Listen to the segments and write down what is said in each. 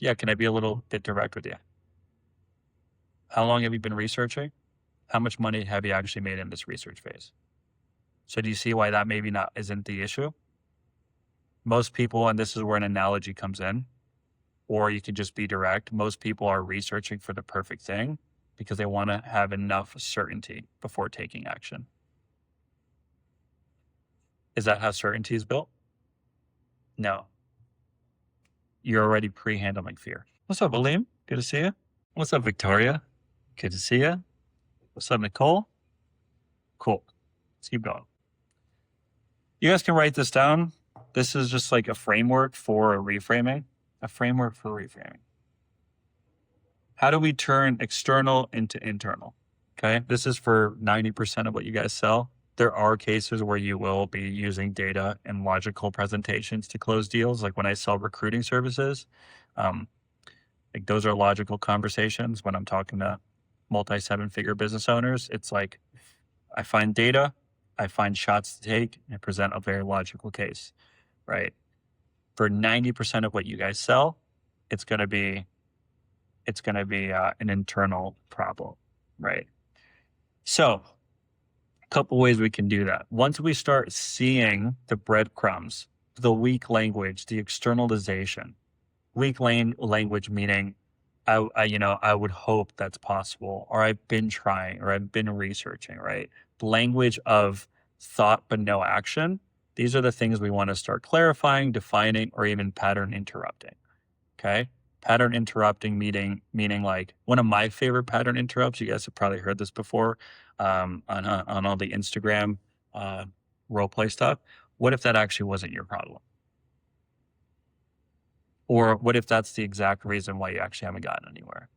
Yeah, can I be a little bit direct with you? How long have you been researching? How much money have you actually made in this research phase? So do you see why that maybe not isn't the issue? Most people, and this is where an analogy comes in, or you could just be direct. Most people are researching for the perfect thing because they want to have enough certainty before taking action. Is that how certainty is built? No. You're already pre-handling fear. What's up, William? Good to see you. What's up, Victoria? Good to see you. What's up, Nicole? Cool. Let's keep going. You guys can write this down. This is just like a framework for reframing. A framework for reframing. How do we turn external into internal? Okay. This is for 90% of what you guys sell. There are cases where you will be using data and logical presentations to close deals. Like when I sell recruiting services, like those are logical conversations. When I'm talking to multi-7-figure business owners, it's like I find data, I find shots to take, and present a very logical case, right? For 90% of what you guys sell, it's going to be an internal problem, right? So a couple ways we can do that. Once we start seeing the breadcrumbs, the weak language, the externalization, language meaning I would hope that's possible, or I've been trying, or I've been researching, right? The language of thought but no action. These are the things we want to start clarifying, defining, or even pattern interrupting. Okay. Pattern interrupting meaning like one of my favorite pattern interrupts. You guys have probably heard this before on all the Instagram role play stuff. What if that actually wasn't your problem? Or what if that's the exact reason why you actually haven't gotten anywhere?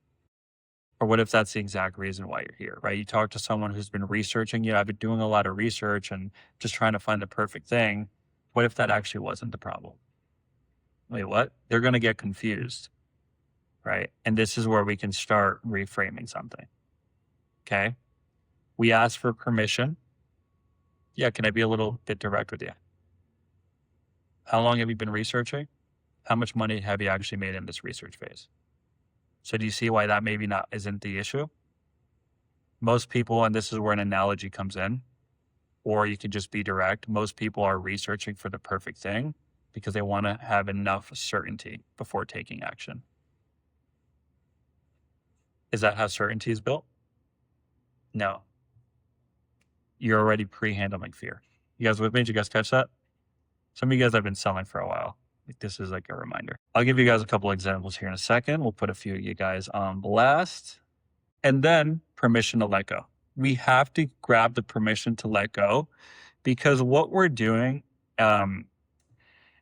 Or what if that's the exact reason why you're here, right? You talk to someone who's been researching, I've been doing a lot of research and just trying to find the perfect thing. What if that actually wasn't the problem? Wait, what? They're going to get confused, right? And this is where we can start reframing something. Okay. We ask for permission. Yeah. Can I be a little bit direct with you? How long have you been researching? How much money have you actually made in this research phase? So do you see why that maybe not isn't the issue? Most people, and this is where an analogy comes in, or you could just be direct. Most people are researching for the perfect thing because they want to have enough certainty before taking action. Is that how certainty is built? No. You're already pre-handling fear. You guys with me? Did you guys catch that? Some of you guys have been selling for a while. Like this is like a reminder. I'll give you guys a couple examples here in a second. We'll put a few of you guys on blast. And then permission to let go. We have to grab the permission to let go because what we're doing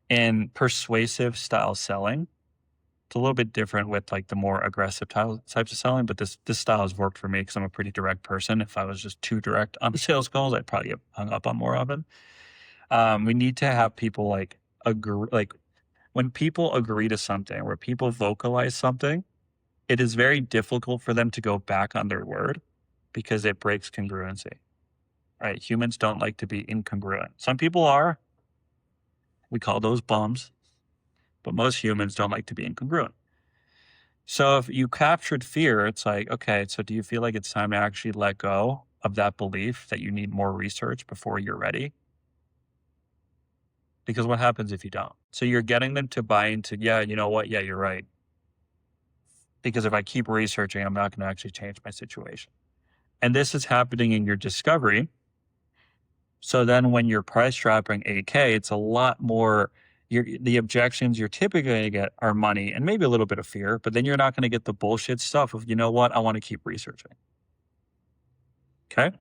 in persuasive style selling, it's a little bit different with like the more aggressive types of selling, but this style has worked for me because I'm a pretty direct person. If I was just too direct on the sales calls, I'd probably get hung up on more of it. We need to have people like agree, like when people agree to something, where people vocalize something, it is very difficult for them to go back on their word because it breaks congruency, right? Humans don't like to be incongruent. Some people are, we call those bums, but most humans don't like to be incongruent. So if you captured fear, it's like, okay, so do you feel like it's time to actually let go of that belief that you need more research before you're ready? Because what happens if you don't? So you're getting them to buy into, yeah, you know what? Yeah, you're right. Because if I keep researching, I'm not going to actually change my situation. And this is happening in your discovery. So then when you're price dropping 8K, it's a lot more, the objections you're typically going to get are money and maybe a little bit of fear, but then you're not going to get the bullshit stuff of, you know what? I want to keep researching. Okay.